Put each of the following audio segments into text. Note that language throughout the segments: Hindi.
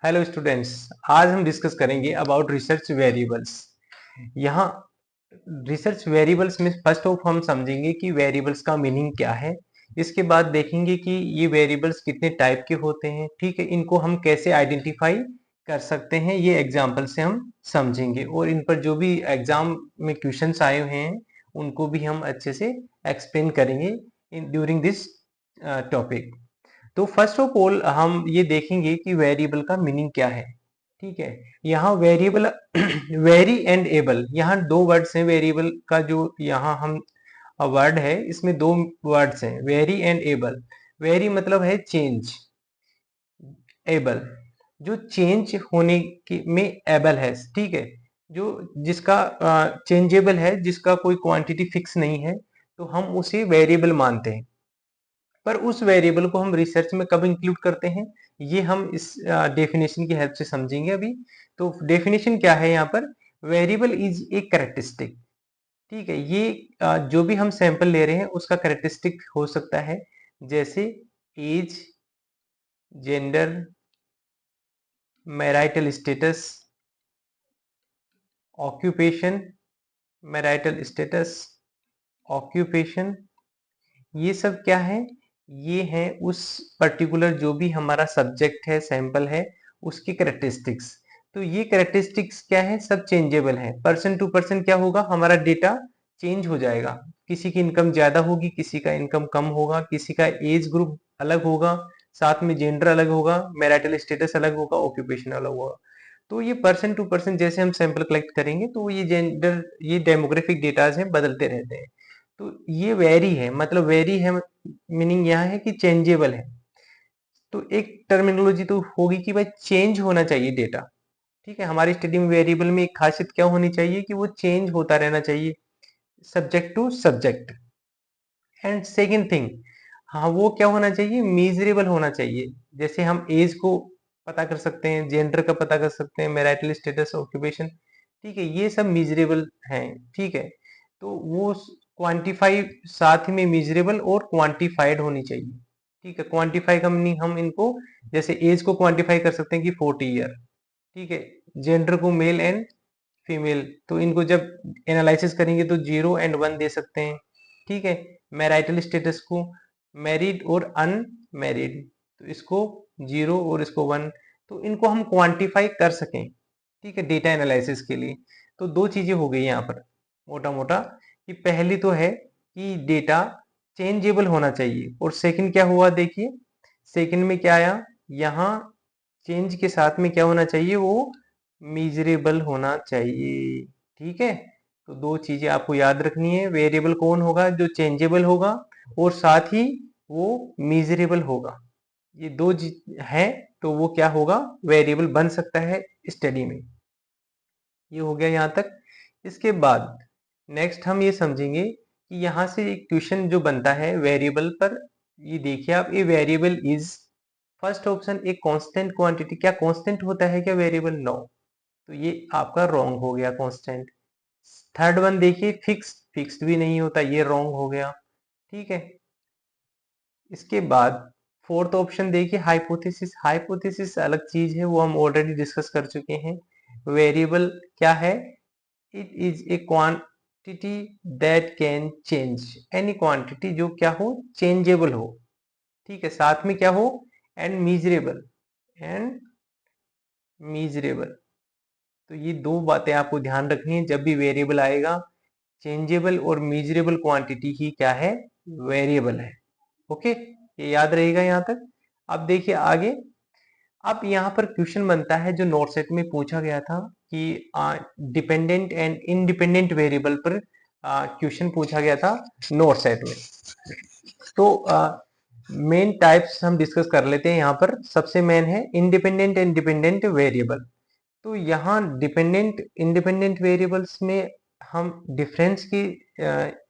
हेलो स्टूडेंट्स, आज हम डिस्कस करेंगे अबाउट रिसर्च वेरिएबल्स। यहाँ रिसर्च वेरिएबल्स में फर्स्ट ऑफ हम समझेंगे कि वेरिएबल्स का मीनिंग क्या है। इसके बाद देखेंगे कि ये वेरिएबल्स कितने टाइप के होते हैं, ठीक है, इनको हम कैसे आइडेंटिफाई कर सकते हैं, ये एग्जाम्पल से हम समझेंगे। और इन पर जो भी एग्जाम में क्वेश्चंस आए हुए हैं उनको भी हम अच्छे से एक्सप्लेन करेंगे ड्यूरिंग दिस टॉपिक। तो फर्स्ट ऑफ ऑल हम ये देखेंगे कि वेरिएबल का मीनिंग क्या है। ठीक है, यहाँ वेरिएबल वेरी एंड एबल, यहाँ दो वर्ड्स हैं। वेरिएबल का जो यहाँ हम वर्ड है इसमें दो वर्ड्स हैं, वेरी एंड एबल। वेरी मतलब है चेंज, एबल जो चेंज होने की में एबल है, ठीक है, जो जिसका चेंजेबल है, जिसका कोई क्वांटिटी फिक्स नहीं है, तो हम उसे वेरिएबल मानते हैं। पर उस वेरिएबल को हम रिसर्च में कब इंक्लूड करते हैं, ये हम इस डेफिनेशन की हेल्प से समझेंगे अभी। तो डेफिनेशन क्या है यहाँ पर, वेरिएबल इज ए कैरेक्टरिस्टिक। ठीक है, ये जो भी हम सैंपल ले रहे हैं उसका कैरेक्टरिस्टिक हो सकता है, जैसे age, gender, marital status, occupation, marital status, occupation, ये सब क्या है, ये है उस पर्टिकुलर जो भी हमारा सब्जेक्ट है, सैंपल है, उसकी कैरेक्टरिस्टिक्स। तो ये कैरेक्टरिस्टिक्स क्या है, सब चेंजेबल है। पर्सन टू पर्सन क्या होगा, हमारा डेटा चेंज हो जाएगा। किसी की इनकम ज्यादा होगी, किसी का इनकम कम होगा, किसी का एज ग्रुप अलग होगा, साथ में जेंडर अलग होगा, मैरिटल स्टेटस अलग होगा, ऑक्यूपेशन अलग होगा। तो ये पर्सन टू पर्सन जैसे हम सैंपल कलेक्ट करेंगे तो ये जेंडर, ये डेमोग्राफिक डेटाज हैं, बदलते रहते हैं। तो ये वेरी है, मतलब वेरी है मीनिंग यहाँ है कि चेंजेबल है। तो एक टर्मिनोलॉजी तो होगी कि भाई चेंज होना चाहिए डेटा। ठीक है, हमारी स्टडी में वेरिएबल में एक खासियत क्या होनी चाहिए कि वो चेंज होता रहना चाहिए, subject to subject. And second thing, हाँ, वो क्या होना चाहिए, मीजरेबल होना चाहिए। जैसे हम एज को पता कर सकते हैं, जेंडर का पता कर सकते हैं, मैरिटल स्टेटस, ऑक्यूपेशन, ठीक है, ये सब मीजरेबल हैं। ठीक है, तो वो क्वांटिफाई, साथ में मीजरेबल और क्वांटिफाइड होनी चाहिए। ठीक है, क्वांटिफाई का मीनिंग हम इनको, जैसे एज को क्वांटिफाई कर सकते हैं कि 40 ईयर। ठीक है, जेंडर को मेल एंड फीमेल, तो इनको जब एनालिसिस करेंगे तो 0 और 1 दे सकते हैं। ठीक है, मैरिटल स्टेटस को मैरिड और अनमैरिड, तो इसको 0 और इसको 1, तो इनको हम क्वांटिफाई कर सकें। ठीक है, डेटा एनालिसिस के लिए। तो दो चीजें हो गई यहाँ पर मोटा मोटा, कि पहली तो है कि डेटा चेंजेबल होना चाहिए, और सेकंड क्या हुआ देखिए, सेकंड में क्या आया, यहाँ चेंज के साथ में क्या होना चाहिए, वो मीजरेबल होना चाहिए। ठीक है, तो दो चीजें आपको याद रखनी है, वेरिएबल कौन होगा, जो चेंजेबल होगा, और साथ ही वो मीजरेबल होगा। ये दो है, तो वो क्या होगा, वेरिएबल बन सकता है स्टडी में। ये हो गया यहाँ तक। इसके बाद नेक्स्ट हम ये समझेंगे कि यहाँ से एक क्वेश्चन जो बनता है वेरिएबल पर, ये देखिए आप, ये वेरिएबल इज, फर्स्ट ऑप्शन एक कांस्टेंट क्वांटिटी, क्या कांस्टेंट होता है क्या वेरिएबल, नो, तो ये आपका रॉन्ग हो गया कांस्टेंट। थर्ड वन देखिए, फिक्स, फिक्स्ड भी नहीं होता, ये रॉन्ग हो गया। ठीक है, इसके बाद फोर्थ ऑप्शन देखिए, हाइपोथेसिस, हाइपोथेसिस अलग चीज है, वो हम ऑलरेडी डिस्कस कर चुके हैं। वेरिएबल क्या है, it is a quantity that can change, any quantity जो क्या हो, चेंजेबल हो। ठीक है, साथ में क्या हो, एंड मीजरेबल, एंड मीजरेबल। तो ये दो बातें आपको ध्यान रखनी है जब भी वेरिएबल आएगा, चेंजेबल और मीजरेबल क्वांटिटी ही क्या है, वेरिएबल है। ओके, ये याद रहेगा यहाँ तक। अब देखिए आगे, अब यहाँ पर क्वेश्चन बनता है जो नोट सेट में पूछा गया था कि डिपेंडेंट एंड इंडिपेंडेंट वेरिएबल पर क्वेश्चन पूछा गया था नोट सेट में। तो मेन टाइप्स हम डिस्कस कर लेते हैं यहाँ पर। सबसे मेन है इंडिपेंडेंट एंड डिपेंडेंट वेरिएबल। तो यहाँ डिपेंडेंट इंडिपेंडेंट वेरिएबल्स में हम डिफरेंस के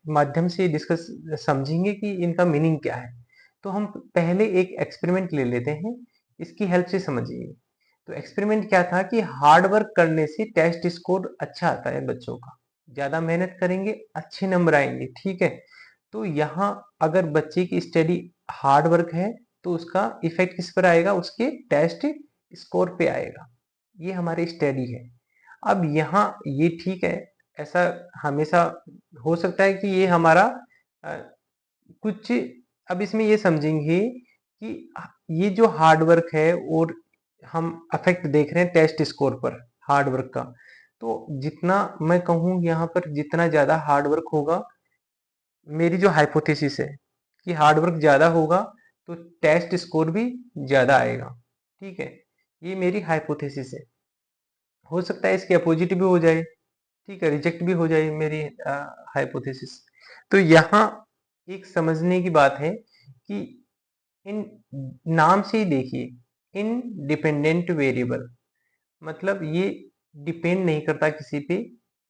माध्यम से डिस्कस समझेंगे कि इनका मीनिंग क्या है। तो हम पहले एक एक्सपेरिमेंट ले लेते हैं, इसकी हेल्प से समझिए। तो एक्सपेरिमेंट क्या था कि हार्ड वर्क करने से टेस्ट स्कोर अच्छा आता है बच्चों का, ज्यादा मेहनत करेंगे अच्छे नंबर आएंगे। ठीक है, तो यहाँ अगर बच्चे की स्टडी हार्ड वर्क है तो उसका इफेक्ट किस पर आएगा, उसके टेस्ट स्कोर पे आएगा। ये हमारी स्टडी है। अब यहाँ ये ठीक है, ऐसा हमेशा हो सकता है कि ये हमारा कुछ, अब इसमें ये समझेंगे कि ये जो हार्ड वर्क है और हम अफेक्ट देख रहे हैं टेस्ट स्कोर पर हार्ड वर्क का, तो जितना मैं कहूँ यहाँ पर जितना ज़्यादा हार्ड वर्क होगा, मेरी जो हाइपोथेसिस है कि हार्ड वर्क ज़्यादा होगा तो टेस्ट स्कोर भी ज़्यादा आएगा। ठीक है, ये मेरी हाइपोथेसिस है। हो सकता है इसके अपोजिट भी हो जाए, ठीक है, रिजेक्ट भी हो जाए मेरी हाइपोथेसिस। तो यहाँ एक समझने की बात है कि इन नाम से ही देखिए, इनडिपेंडेंट वेरिएबल मतलब ये डिपेंड नहीं करता किसी पे,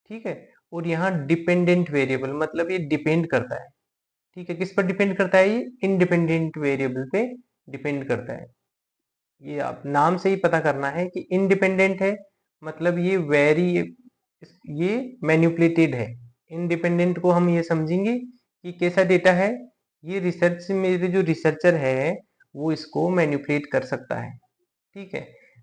ठीक है, और यहाँ डिपेंडेंट वेरिएबल मतलब ये डिपेंड करता है। ठीक है, किस पर डिपेंड करता है? ये इंडिपेंडेंट वेरिएबल पे डिपेंड करता है। ये आप नाम से ही पता करना है कि इंडिपेंडेंट है, मतलब ये मैनिपुलेटेड है। इंडिपेंडेंट को हम ये समझेंगे कि कैसा डेटा है, ये रिसर्च मेरे जो रिसर्चर है वो इसको मैनिपुलेट कर सकता है। ठीक है,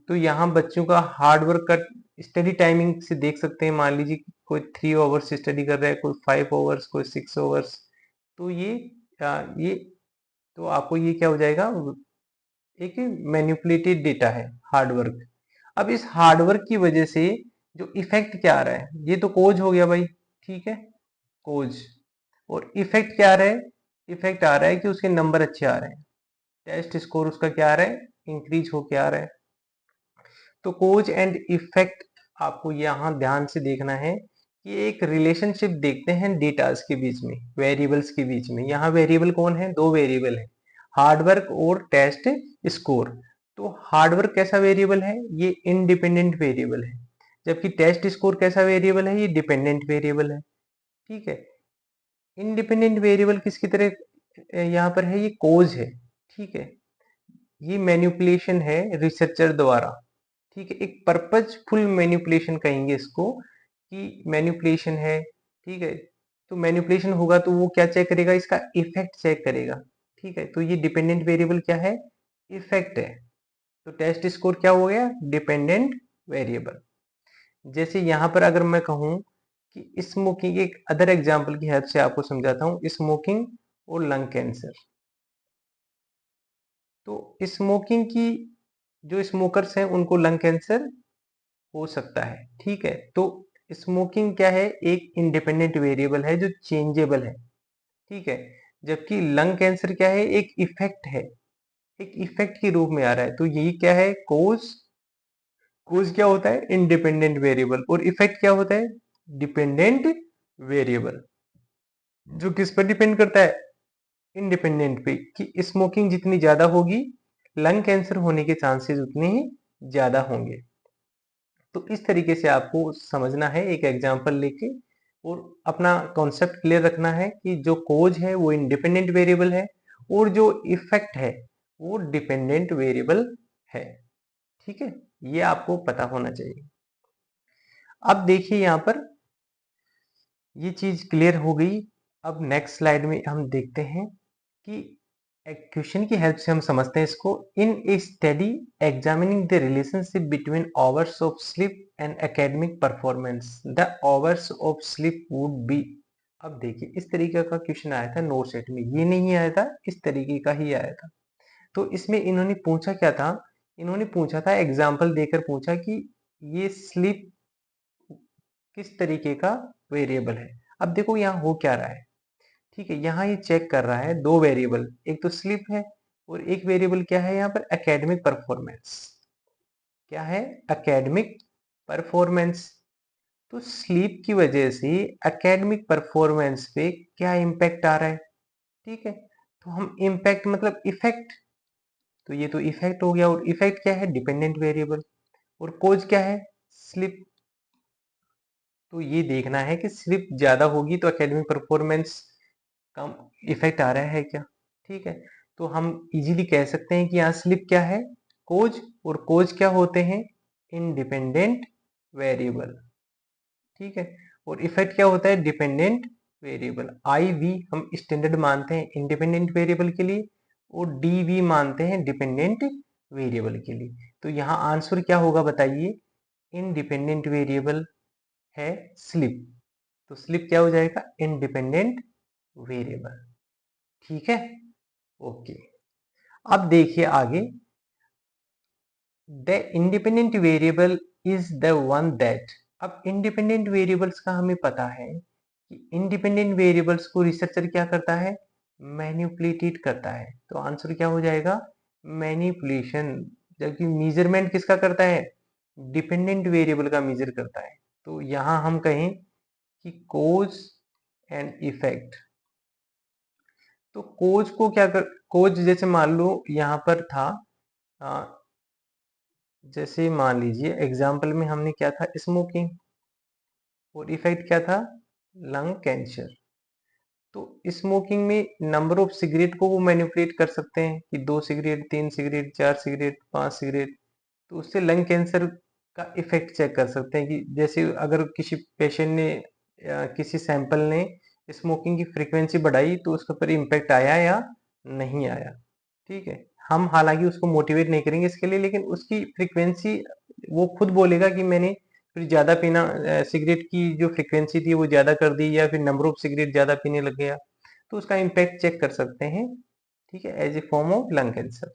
तो यहाँ बच्चों का हार्ड वर्क का स्टडी टाइमिंग से देख सकते हैं। मान लीजिए कोई 3 आवर्स स्टडी कर रहा है, कोई 5 आवर्स, कोई 6 आवर्स, तो ये तो आपको ये क्या हो जाएगा, एक मैनिपुलेटेड डेटा है हार्ड वर्क। अब इस हार्ड वर्क की वजह से जो इफेक्ट क्या आ रहा है, ये तो कोज हो गया भाई, ठीक है, कोज। और इफेक्ट क्या आ रहा है? इफेक्ट आ रहा है कि उसके नंबर अच्छे आ रहे हैं, टेस्ट स्कोर उसका क्या आ रहा है, इंक्रीज होके आ रहा है। तो कोज एंड इफेक्ट आपको यहाँ ध्यान से देखना है कि एक रिलेशनशिप देखते हैं डेटास के बीच में, वेरिएबल्स के बीच में। यहाँ वेरिएबल कौन है? दो वेरिएबल है, हार्डवर्क और टेस्ट स्कोर। तो हार्डवर्क कैसा वेरिएबल है? ये इंडिपेंडेंट वेरिएबल है, जबकि टेस्ट स्कोर कैसा वेरिएबल है? ये डिपेंडेंट वेरिएबल है। ठीक है, इंडिपेंडेंट वेरिएबल किसकी तरह यहाँ पर है? ये कोज है। ठीक है, ये मैनिपुलेशन है रिसर्चर द्वारा। ठीक है, एक पर्पजफुल मैनिपुलेशन कहेंगे इसको, कि मैनिपुलेशन है। ठीक है, तो मैनिपुलेशन होगा तो वो क्या चेक करेगा? इसका इफेक्ट चेक करेगा। ठीक है, तो ये डिपेंडेंट वेरिएबल क्या है? इफेक्ट है। तो टेस्ट स्कोर क्या हो गया? Dependent variable. जैसे यहाँ पर अगर मैं कहूँ कि स्मोकिंग, एक अदर एग्जाम्पल की हेल्प से आपको समझाता हूँ, स्मोकिंग और लंग कैंसर। तो स्मोकिंग की, जो स्मोकर्स हैं उनको लंग कैंसर हो सकता है। ठीक है, तो स्मोकिंग क्या है? एक इंडिपेंडेंट वेरिएबल है जो चेंजेबल है। ठीक है, जबकि लंग कैंसर क्या है? एक इफेक्ट है, एक इफेक्ट के रूप में आ रहा है। तो यही क्या है? कोज। कोज क्या होता है? Independent variable. और इफेक्ट क्या होता है? Dependent variable. जो किस पर डिपेंड करता है? इंडिपेंडेंट पे, कि स्मोकिंग जितनी ज्यादा होगी लंग कैंसर होने के चांसेस उतने ही ज्यादा होंगे। तो इस तरीके से आपको समझना है एक एग्जाम्पल लेके, और अपना कॉन्सेप्ट क्लियर रखना है कि जो कोज है वो इंडिपेंडेंट वेरिएबल है और जो इफेक्ट है वो डिपेंडेंट वेरिएबल है। ठीक है, ये आपको पता होना चाहिए। अब देखिए यहाँ पर ये चीज क्लियर हो गई। अब नेक्स्ट स्लाइड में हम देखते हैं कि एक क्वेश्चन की हेल्प से हम समझते हैं इसको। In a study examining the relationship between hours of sleep and academic performance, the hours of sleep would be. अब देखिए इस तरीके का क्वेश्चन आया था नोट सेट में, ये नहीं आया था, इस तरीके का ही आया था। तो इसमें इन्होंने पूछा क्या था? इन्होंने पूछा था, एग्जाम्पल देकर पूछा कि ये स्लीप किस तरीके का वेरिएबल है। अब देखो यहाँ हो क्या रहा है। ठीक है, यहाँ ये चेक कर रहा है दो वेरिएबल, एक तो स्लीप है और एक वेरिएबल क्या है यहाँ पर? Academic performance. क्या है? Academic performance. तो स्लीप की वजह से एकेडमिक परफॉर्मेंस पे क्या इम्पैक्ट आ रहा है? ठीक है, तो हम इम्पैक्ट मतलब इफेक्ट, तो ये तो इफेक्ट हो गया। और इफेक्ट क्या है? Dependent variable. और कोज क्या है? स्लीप। तो ये देखना है कि स्लीप ज्यादा होगी तो एकेडमिक परफॉर्मेंस कम इफेक्ट आ रहा है क्या। ठीक है, तो हम इजीली कह सकते हैं कि यहाँ स्लिप क्या है? कोज। और कोज क्या होते हैं? Independent variable. ठीक है, और इफेक्ट क्या होता है? Dependent variable. आई वी हम स्टैंडर्ड मानते हैं इंडिपेंडेंट वेरिएबल के लिए, और डी वी मानते हैं डिपेंडेंट वेरिएबल के लिए। तो यहाँ आंसर क्या होगा बताइए, इंडिपेंडेंट वेरिएबल है स्लिप, तो स्लिप क्या हो जाएगा, इंडिपेंडेंट वेरिएबल। ठीक है, ओके। अब देखिए आगे, the independent variable is the one that. अब इंडिपेंडेंट वेरिएबल्स का हमें पता है कि इंडिपेंडेंट वेरिएबल्स को रिसर्चर क्या करता है, मैनिपुलेटेड करता है। तो आंसर क्या हो जाएगा, मैनिपुलेशन। जबकि मेजरमेंट किसका करता है, डिपेंडेंट वेरिएबल का मेजर करता है। तो यहां हम कहें कि कोज एंड इफेक्ट। तो कोज को क्या कर, कोज जैसे मान लो यहां पर था, जैसे मान लीजिए एग्जाम्पल में हमने क्या था, स्मोकिंग, और इफेक्ट क्या था, लंग कैंसर। तो स्मोकिंग में नंबर ऑफ सिगरेट को वो मैनिपुलेट कर सकते हैं कि 2 सिगरेट, 3 सिगरेट, 4 सिगरेट, 5 सिगरेट, तो उससे लंग कैंसर का इफेक्ट चेक कर सकते हैं कि जैसे अगर किसी पेशेंट ने किसी सैंपल ने स्मोकिंग की फ्रीक्वेंसी बढ़ाई तो उसके ऊपर इम्पैक्ट आया या नहीं आया। ठीक है, हम हालांकि उसको मोटिवेट नहीं करेंगे इसके लिए, लेकिन उसकी फ्रीक्वेंसी वो खुद बोलेगा कि मैंने फिर ज्यादा पीना, सिगरेट की जो फ्रीक्वेंसी थी वो ज्यादा कर दी, या फिर नंबर ऑफ सिगरेट ज्यादा पीने लग गया, तो उसका इम्पैक्ट चेक कर सकते हैं। ठीक है, as a form of lung cancer.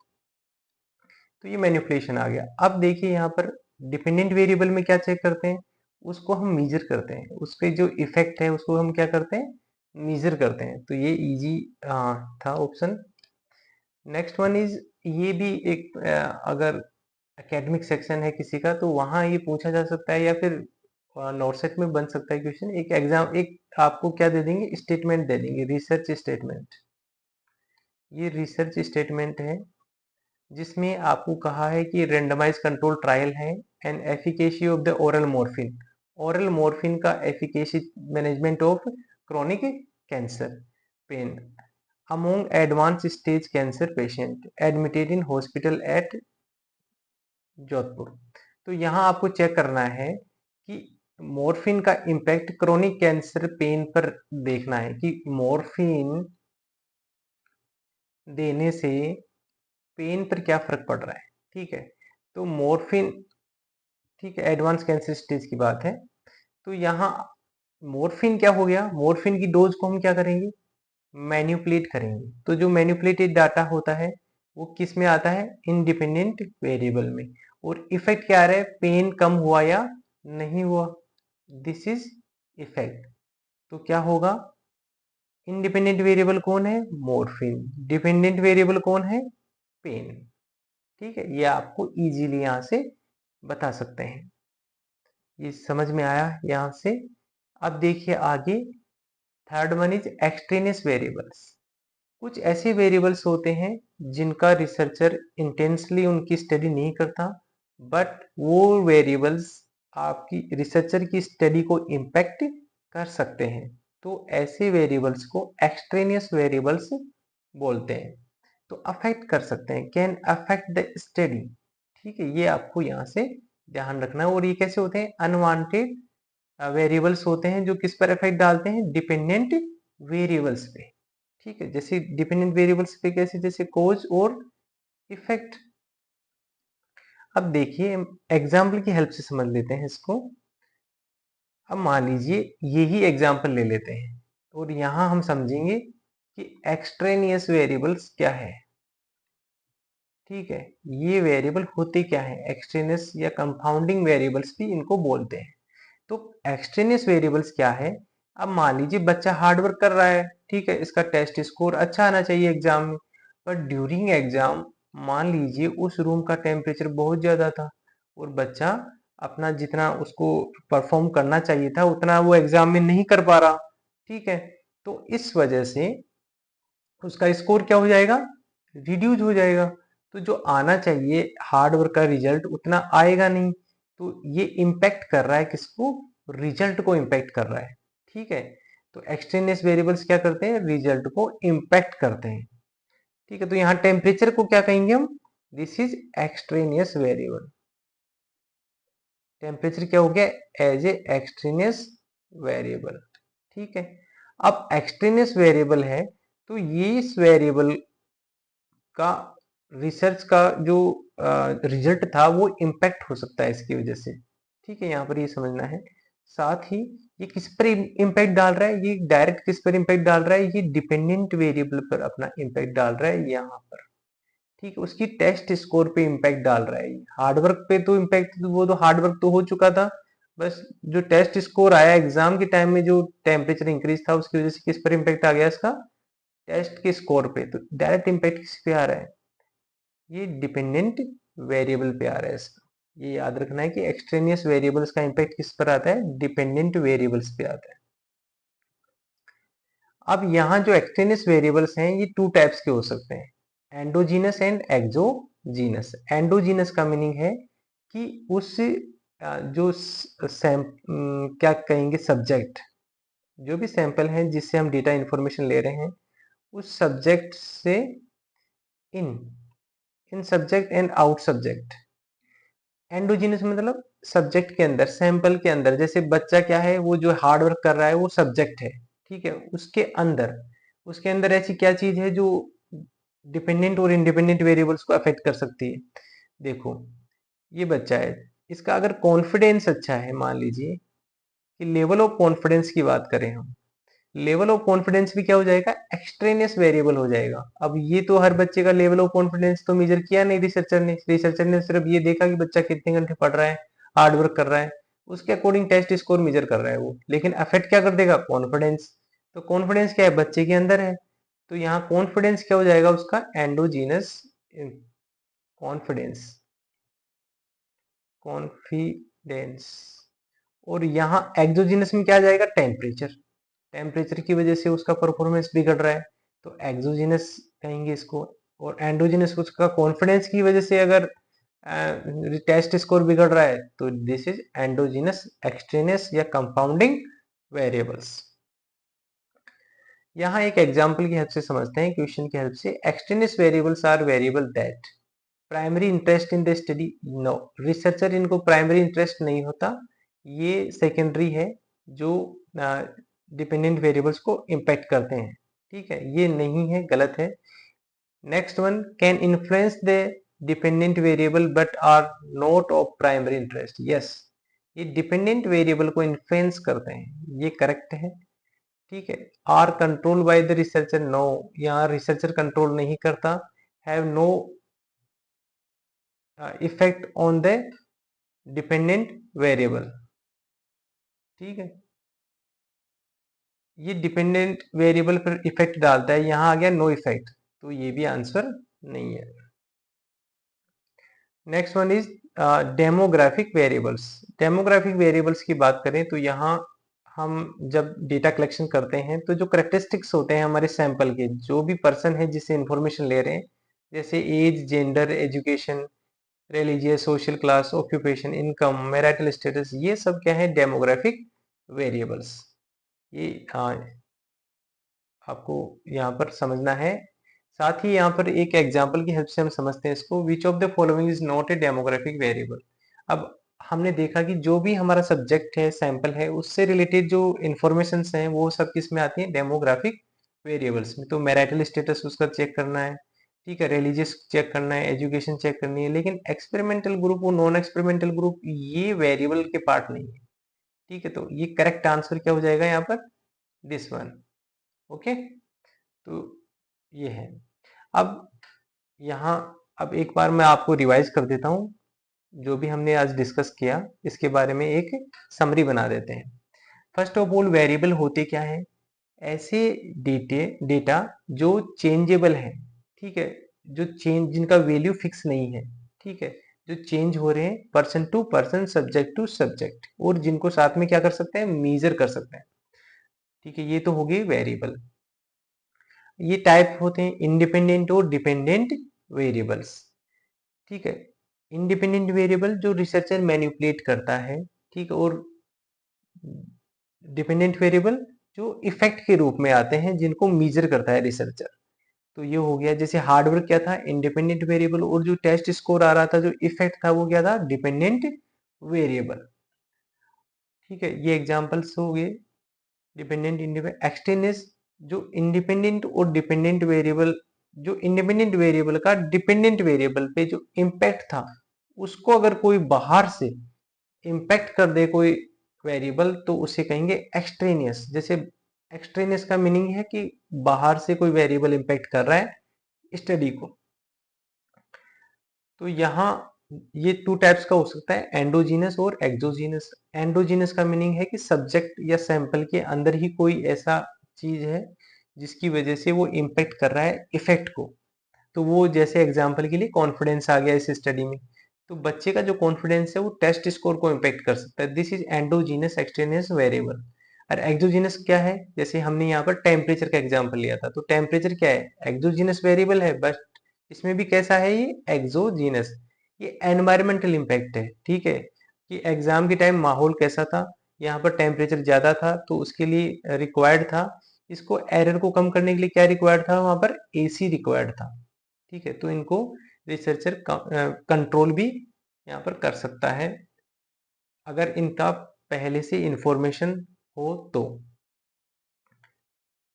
तो ये मैनिपुलेशन आ गया। अब देखिए यहाँ पर डिपेंडेंट वेरिएबल में क्या चेक करते हैं, उसको हम मेजर करते हैं, उसके जो इफेक्ट है उसको हम क्या करते हैं, मेजर करते हैं। तो ये इजी था ऑप्शन। नेक्स्ट वन इज, ये भी एक अगर एकेडमिक सेक्शन है किसी का तो वहां ये पूछा जा सकता है, या फिर नॉर्सेट में बन सकता है क्वेश्चन। एक एग्जाम, एक आपको क्या दे देंगे, स्टेटमेंट दे देंगे, रिसर्च स्टेटमेंट। ये रिसर्च स्टेटमेंट है जिसमें आपको कहा है कि रेंडमाइज कंट्रोल ट्रायल है and efficacy of the oral morphine, oral morphine का efficacy management of chronic cancer pain among advanced stage cancer patient admitted in hospital at Jodhpur. तो यहाँ आपको चेक करना है कि मॉर्फिन का इम्पैक्ट क्रोनिक कैंसर पेन पर देखना है कि मॉर्फिन देने से पेन पर क्या फर्क पड़ रहा है। ठीक है, तो मॉर्फिन, ठीक है, एडवांस कैंसर स्टेज की बात है। तो यहाँ मॉर्फिन क्या हो गया, मॉर्फिन की डोज को हम क्या करेंगे, मैनिपुलेट करेंगे। तो जो मैनिपुलेटेड डाटा होता है वो किस में आता है, इंडिपेंडेंट वेरिएबल में। और इफेक्ट क्या आ रहा है, पेन कम हुआ या नहीं हुआ, दिस इज इफेक्ट। तो क्या होगा, इंडिपेंडेंट वेरिएबल कौन है, मॉर्फिन, डिपेंडेंट वेरिएबल कौन है, पेन। ठीक है, ये आपको इजीली यहां से बता सकते हैं। ये समझ में आया यहां से। अब देखिए आगे, third one is extraneous variables. कुछ ऐसे वेरिएबल्स होते हैं जिनका रिसर्चर इंटेंसली उनकी स्टडी नहीं करता, बट वो वेरिएबल्स आपकी रिसर्चर की स्टडी को इम्पैक्ट कर सकते हैं। तो ऐसे वेरिएबल्स को एक्सट्रेनियस वेरिएबल्स बोलते हैं। तो अफेक्ट कर सकते हैं, कैन अफेक्ट द स्टडी। ठीक है, ये आपको यहाँ से ध्यान रखना है। और ये कैसे होते हैं, अनवांटेड वेरिएबल्स होते हैं जो किस पर इफेक्ट डालते हैं, डिपेंडेंट वेरिएबल्स पे। ठीक है, जैसे डिपेंडेंट वेरिएबल्स पे कैसे, जैसे कोज और इफेक्ट। अब देखिए एग्जाम्पल की हेल्प से समझ लेते हैं इसको। अब मान लीजिए यही एग्जाम्पल ले लेते हैं और यहां हम समझेंगे कि एक्सट्रेनियस वेरिएबल्स क्या है। ठीक है, ये वेरिएबल होते क्या है, एक्सट्रेनियस या कंपाउंडिंग वेरिएबल्स भी इनको बोलते हैं। तो एक्सट्रेनियस वेरिएबल्स क्या है, अब मान लीजिए बच्चा हार्ड वर्क कर रहा है, ठीक है, इसका टेस्ट स्कोर अच्छा आना चाहिए एग्जाम में, पर ड्यूरिंग एग्जाम मान लीजिए उस रूम का टेम्परेचर बहुत ज्यादा था और बच्चा अपना जितना उसको परफॉर्म करना चाहिए था उतना वो एग्जाम में नहीं कर पा रहा। ठीक है, तो इस वजह से उसका स्कोर क्या हो जाएगा, रिड्यूज हो जाएगा। तो जो आना चाहिए हार्ड वर्क का रिजल्ट उतना आएगा नहीं। तो ये इम्पैक्ट कर रहा है किसको, रिजल्ट को इम्पैक्ट कर रहा है। ठीक है, तो एक्सट्रेनियस वेरिएबल्स क्या करते हैं, रिजल्ट को इम्पैक्ट करते हैं। ठीक है, तो यहाँ टेम्परेचर को क्या कहेंगे हम, this is extraneous variable. Temperature क्या हो गया, एज ए एक्सट्रेनियस वेरिएबल। ठीक है, अब एक्सट्रेनियस वेरिएबल है तो ये इस वेरिएबल का रिसर्च का जो रिजल्ट था वो इम्पैक्ट हो सकता है इसकी वजह से। ठीक है, यहाँ पर ये समझना है। साथ ही ये किस पर इम्पैक्ट डाल रहा है, ये डायरेक्ट किस पर इम्पैक्ट डाल रहा है, ये डिपेंडेंट वेरिएबल पर अपना इम्पैक्ट डाल रहा है यहाँ पर। ठीक है, उसकी टेस्ट स्कोर पे इम्पैक्ट डाल रहा है। हार्डवर्क पे तो इम्पैक्ट, वो तो हार्डवर्क तो हो चुका था, बस जो टेस्ट स्कोर आया एग्जाम के टाइम में, जो टेम्परेचर इंक्रीज था, उसकी वजह से किस पर इम्पैक्ट आ गया इसका, टेस्ट के स्कोर पे। तो डायरेक्ट इम्पैक्ट किस पे आ रहा है, ये डिपेंडेंट वेरिएबल पे आ रहा है इसका। ये याद रखना है कि एक्सट्रेनियस वेरिएबल्स का इम्पैक्ट किस पर आता है, डिपेंडेंट वेरिएबल्स पे आता है। अब यहाँ जो एक्सट्रेनियस वेरिएबल्स हैं ये टू टाइप्स के हो सकते हैं, एंडोजीनस एंड एक्सोजीनस। एंडोजीनस का मीनिंग है कि उस जो क्या कहेंगे, सब्जेक्ट, जो भी सैंपल है जिससे हम डेटा इंफॉर्मेशन ले रहे हैं, उस सब्जेक्ट से in in subject and out subject. Endogenous मतलब सब्जेक्ट के अंदर, सैंपल के अंदर, जैसे बच्चा क्या है, वो जो हार्ड वर्क कर रहा है वो सब्जेक्ट है। ठीक है, उसके अंदर ऐसी क्या चीज है जो डिपेंडेंट और इंडिपेंडेंट वेरिएबल्स को अफेक्ट कर सकती है। देखो, ये बच्चा है, इसका अगर कॉन्फिडेंस अच्छा है, मान लीजिए कि लेवल ऑफ कॉन्फिडेंस की बात करें हम, लेवल ऑफ कॉन्फिडेंस भी क्या हो जाएगा, एक्सट्रेनियस वेरिएबल हो जाएगा। अब ये तो हर बच्चे का लेवल ऑफ कॉन्फिडेंस तो मेजर किया नहीं रिसर्चर ने सिर्फ ये देखा कि बच्चा कितने घंटे पढ़ रहा है, हार्ड वर्क कर रहा है, उसके अकॉर्डिंग टेस्ट स्कोर मेजर कर रहा है वो, लेकिन अफेक्ट क्या कर देगा, कॉन्फिडेंस। तो कॉन्फिडेंस क्या है, बच्चे के अंदर है, तो यहाँ कॉन्फिडेंस क्या हो जाएगा उसका, एंडोजीनस कॉन्फिडेंस, कॉन्फिडेंस। और यहाँ एक्सोजीनस में क्या आ जाएगा, टेम्परेचर। टेम्परेचर की वजह से उसका परफॉर्मेंस बिगड़ रहा है, तो एक्सोजीनस कहेंगे इसको। और एंडोजीनस उसका कॉन्फिडेंस की वजह से अगर टेस्ट स्कोर बिगड़ रहा है, तो दिस इज एंडोजीनस एक्सट्रेनियस या कंपाउंडिंग वेरिएबल्स। यहाँ एक एग्जांपल की हेल्प से समझते हैं, क्वेश्चन की हेल्प से। Extraneous variables are variable that primary interest in the study, no, researcher इनको प्राइमरी इंटरेस्ट नहीं होता, ये सेकेंडरी है जो डिपेंडेंट वेरिएबल्स को इम्पैक्ट करते हैं। ठीक है, ये नहीं है, गलत है। Next one, can influence the dependent variable but are not of primary interest, yes, ये डिपेंडेंट वेरिएबल को इन्फ्लुएंस करते हैं, ये करेक्ट है। ठीक है, are control by the researcher, no, यहाँ रिसर्चर कंट्रोल नहीं करता। Have no effect on the dependent variable. ठीक है, ये डिपेंडेंट वेरिएबल पर इफेक्ट डालता है, यहां आ गया नो इफेक्ट, तो ये भी आंसर नहीं है। Next one is demographic variables. Demographic variables की बात करें तो यहाँ हम जब डेटा कलेक्शन करते हैं तो जो करेक्टरिस्टिक्स होते हैं हमारे सैंपल के, जो भी पर्सन है जिससे इंफॉर्मेशन ले रहे हैं, जैसे age, gender, education, religious, social class, occupation, income, marital status, ये सब क्या है, डेमोग्राफिक वेरिएबल्स। ये आपको यहाँ पर समझना है। साथ ही यहाँ पर एक एग्जांपल की हेल्प से हम समझते हैं इसको। Which of the following is not a demographic variable. अब हमने देखा कि जो भी हमारा सब्जेक्ट है, सैंपल है, उससे रिलेटेड जो इंफॉर्मेशन हैं वो सब किस में आती हैं, डेमोग्राफिक वेरिएबल्स में। तो मैरिटल स्टेटस उसका चेक करना है, ठीक है, रिलीजियस चेक करना है, एजुकेशन चेक करनी है, लेकिन एक्सपेरिमेंटल ग्रुप और नॉन एक्सपेरिमेंटल ग्रुप ये वेरिएबल के पार्ट नहीं है। ठीक है, तो ये करेक्ट आंसर क्या हो जाएगा यहाँ पर, दिस वन। ओके, तो ये है। अब यहाँ, अब एक बार मैं आपको रिवाइज कर देता हूँ, जो भी हमने आज डिस्कस किया इसके बारे में एक समरी बना देते हैं। फर्स्ट ऑफ ऑल, वेरिएबल होते क्या है, ऐसे डेटा जो चेंजेबल है, ठीक है, जो चेंज, जिनका वैल्यू फिक्स नहीं है, ठीक है, जो चेंज हो रहे हैं person to person, subject to subject, और जिनको साथ में क्या कर सकते हैं, मेजर कर सकते हैं। ठीक है, ये तो हो गई वेरिएबल। ये टाइप होते हैं इंडिपेंडेंट और डिपेंडेंट वेरिएबल्स। ठीक है, इंडिपेंडेंट वेरिएबल जो रिसर्चर मैनिपुलेट करता है, ठीक है, और डिपेंडेंट वेरिएबल जो इफेक्ट के रूप में आते हैं, जिनको मेजर करता है रिसर्चर। तो ये हो गया, जैसे हार्डवर्क क्या था, इंडिपेंडेंट वेरिएबल, और जो टेस्ट स्कोर आ रहा था, जो इफेक्ट था, वो क्या था, डिपेंडेंट वेरिएबल। ठीक है, ये एग्जांपल्स हो गए डिपेंडेंट, इंडिपेंडेंट, एक्सटेंस, जो इंडिपेंडेंट और डिपेंडेंट वेरिएबल जो इंडिपेंडेंट वेरिएबल का डिपेंडेंट वेरिएबल पे जो इम्पैक्ट था, उसको अगर कोई बाहर से इम्पैक्ट कर दे कोई वेरिएबल, तो उसे कहेंगे एक्सट्रेनियस। जैसे एक्सट्रेनियस का मीनिंग है कि बाहर से कोई वेरिएबल इम्पैक्ट कर रहा है स्टडी को। तो यहाँ ये टू टाइप्स का हो सकता है, एंडोजीनस और एक्सोजीनस। एंडोजीनस का मीनिंग है कि सब्जेक्ट या सैंपल के अंदर ही कोई ऐसा चीज है जिसकी वजह से वो इम्पैक्ट कर रहा है इफेक्ट को। तो वो जैसे एग्जाम्पल के लिए कॉन्फिडेंस आ गया इस स्टडी में, तो बच्चे का जो कॉन्फिडेंस है वो टेस्ट स्कोर को इम्पैक्ट कर सकता है। This is endogenous extraneous variable. और एक्सोजीनस क्या है, जैसे हमने यहाँ पर टेम्परेचर का एग्जाम्पल लिया था, तो टेम्परेचर क्या है, एक्सोजीनस वेरिएबल है, बट इसमें भी कैसा है, ये एक्सोजीनस। ये एनवायरमेंटल इम्पैक्ट है, ठीक है, कि एग्जाम के टाइम माहौल कैसा था, यहाँ पर टेम्परेचर ज्यादा था तो उसके लिए रिक्वायर्ड था, इसको एरर को कम करने के लिए क्या रिक्वायर्ड था, वहां पर एसी रिक्वायर्ड था। ठीक है, तो इनको रिसर्चर कंट्रोल भी यहाँ पर कर सकता है अगर इनका पहले से इंफॉर्मेशन हो तो।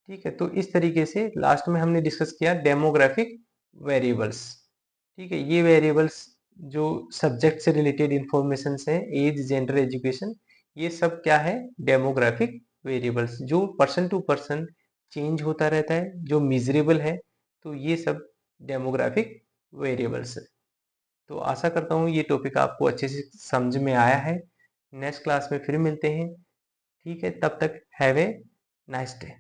ठीक है, तो इस तरीके से लास्ट में हमने डिस्कस किया डेमोग्राफिक वेरिएबल्स। ठीक है, ये वेरिएबल्स जो सब्जेक्ट से रिलेटेड इंफॉर्मेशन है, एज, जेंडर, एजुकेशन, ये सब क्या है, डेमोग्राफिक वेरिएबल्स, जो पर्सन टू पर्सन चेंज होता रहता है, जो मिजरेबल है, तो ये सब डेमोग्राफिक वेरिएबल्स है। तो आशा करता हूँ ये टॉपिक आपको अच्छे से समझ में आया है। नेक्स्ट क्लास में फिर मिलते हैं। ठीक है, तब तक हैव ए नाइस डे।